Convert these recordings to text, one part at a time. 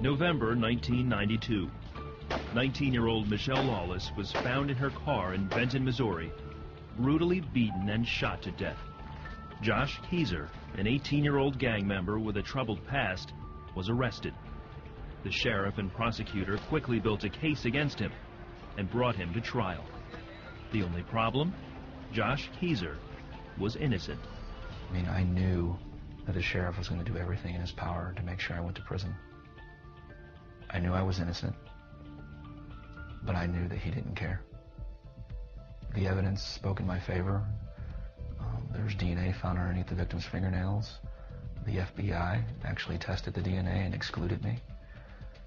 November 1992. 19-year-old Michelle Lawless was found in her car in Benton, Missouri, brutally beaten and shot to death. Josh Keyser, an 18-year-old gang member with a troubled past, was arrested. The sheriff and prosecutor quickly built a case against him and brought him to trial. The only problem? Josh Keyser was innocent. I mean, I knew that the sheriff was going to do everything in his power to make sure I went to prison. I knew I was innocent, but I knew that he didn't care. The evidence spoke in my favor. There was DNA found underneath the victim's fingernails. The FBI actually tested the DNA and excluded me.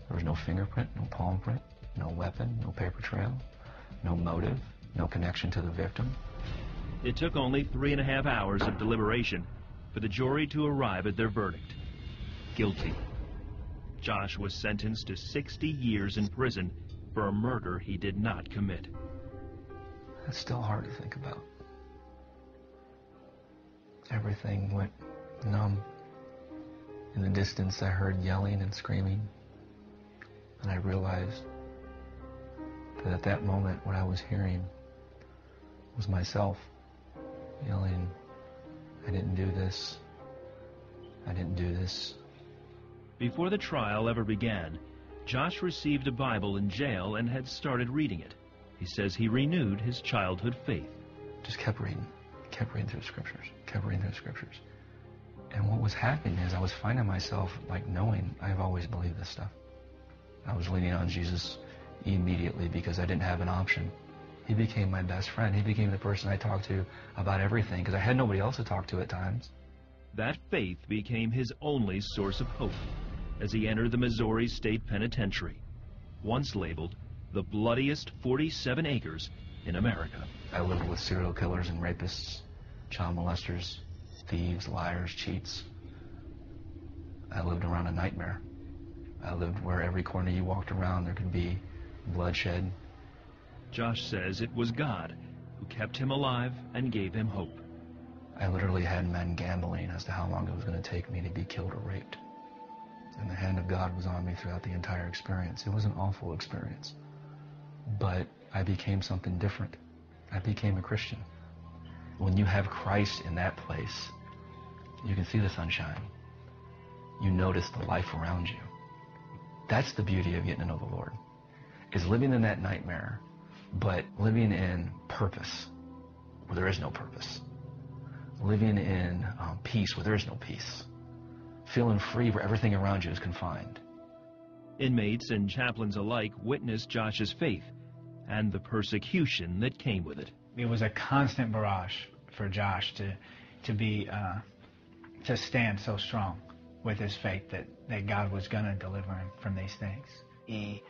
There was no fingerprint, no palm print, no weapon, no paper trail, no motive, no connection to the victim. It took only 3.5 hours of deliberation for the jury to arrive at their verdict. Guilty. Josh was sentenced to 60 years in prison for a murder he did not commit. It's still hard to think about. Everything went numb. In the distance, I heard yelling and screaming, and I realized that at that moment, what I was hearing was myself yelling, "I didn't do this. I didn't do this." Before the trial ever began, Josh received a Bible in jail and had started reading it. He says he renewed his childhood faith. Just kept reading through the scriptures, kept reading through the scriptures. And what was happening is I was finding myself like knowing I've always believed this stuff. I was leaning on Jesus immediately because I didn't have an option. He became my best friend. He became the person I talked to about everything because I had nobody else to talk to at times. That faith became his only source of hope as he entered the Missouri State Penitentiary, once labeled the bloodiest 47 acres in America. I lived with serial killers and rapists, child molesters, thieves, liars, cheats. I lived around a nightmare. I lived where every corner you walked around there could be bloodshed. Josh says it was God who kept him alive and gave him hope. I literally had men gambling as to how long it was going to take me to be killed or raped. And the hand of God was on me throughout the entire experience. It was an awful experience. But I became something different. I became a Christian. When you have Christ in that place, you can see the sunshine. You notice the life around you. That's the beauty of getting to know the Lord, is living in that nightmare, but living in purpose where there is no purpose. Living in peace where there is no peace. Feeling free where everything around you is confined. Inmates and chaplains alike witnessed Josh's faith and the persecution that came with it. It was a constant barrage for Josh to stand so strong with his faith that God was going to deliver him from these things. He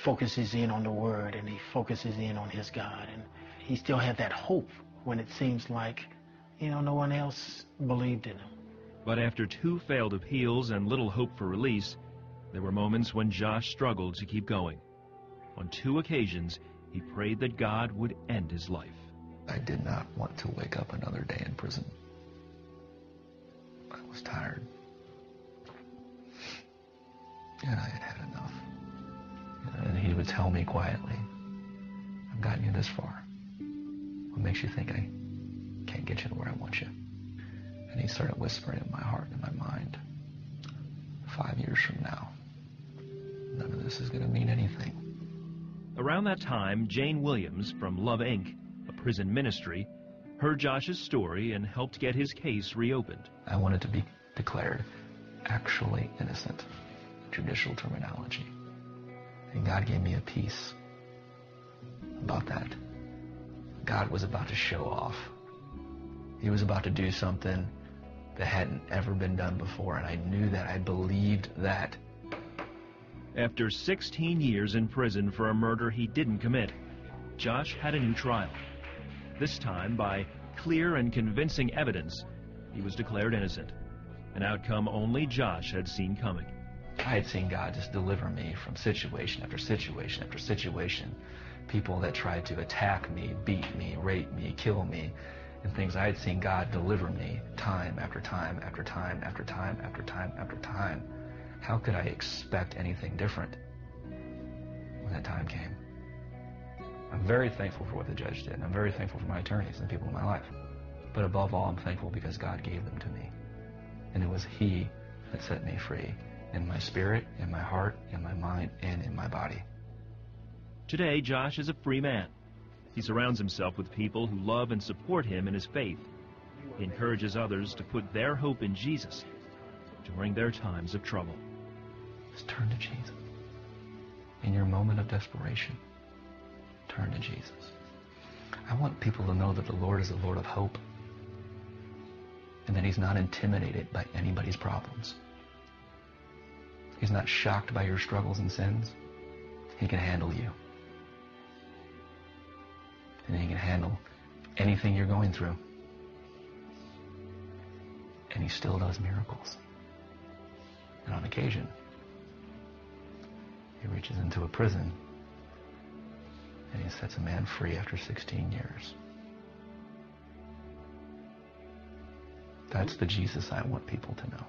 focuses in on the Word and he focuses in on his God, and he still had that hope when it seems like, no one else believed in him. But after 2 failed appeals and little hope for release, there were moments when Josh struggled to keep going. On 2 occasions, he prayed that God would end his life. I did not want to wake up another day in prison. I was tired. And I had had enough. And he would tell me quietly, "I've gotten you this far. What makes you think I can't get you to where I want you?" And he started whispering in my heart and in my mind, 5 years from now, none of this is going to mean anything. Around that time, Jane Williams from Love, Inc., a prison ministry, heard Josh's story and helped get his case reopened. I wanted to be declared actually innocent, judicial terminology. And God gave me a peace about that. God was about to show off. He was about to do something that hadn't ever been done before, and I knew that. I believed that. After 16 years in prison for a murder he didn't commit, Josh had a new trial. This time, by clear and convincing evidence, he was declared innocent, an outcome only Josh had seen coming. I had seen God just deliver me from situation after situation after situation. People that tried to attack me, beat me, rape me, kill me, and things. I had seen God deliver me time after time after time after time after time after time. how could I expect anything different when that time came? I'm very thankful for what the judge did, and I'm very thankful for my attorneys and the people in my life. But above all, I'm thankful because God gave them to me. And it was He that set me free, in my spirit, in my heart, in my mind, and in my body. Today, Josh is a free man. He surrounds himself with people who love and support him in his faith. He encourages others to put their hope in Jesus during their times of trouble. Just turn to Jesus. In your moment of desperation, turn to Jesus. I want people to know that the Lord is a Lord of hope, and that He's not intimidated by anybody's problems. He's not shocked by your struggles and sins. He can handle you. And He can handle anything you're going through. And He still does miracles. And on occasion, He reaches into a prison and He sets a man free after 16 years. That's the Jesus I want people to know.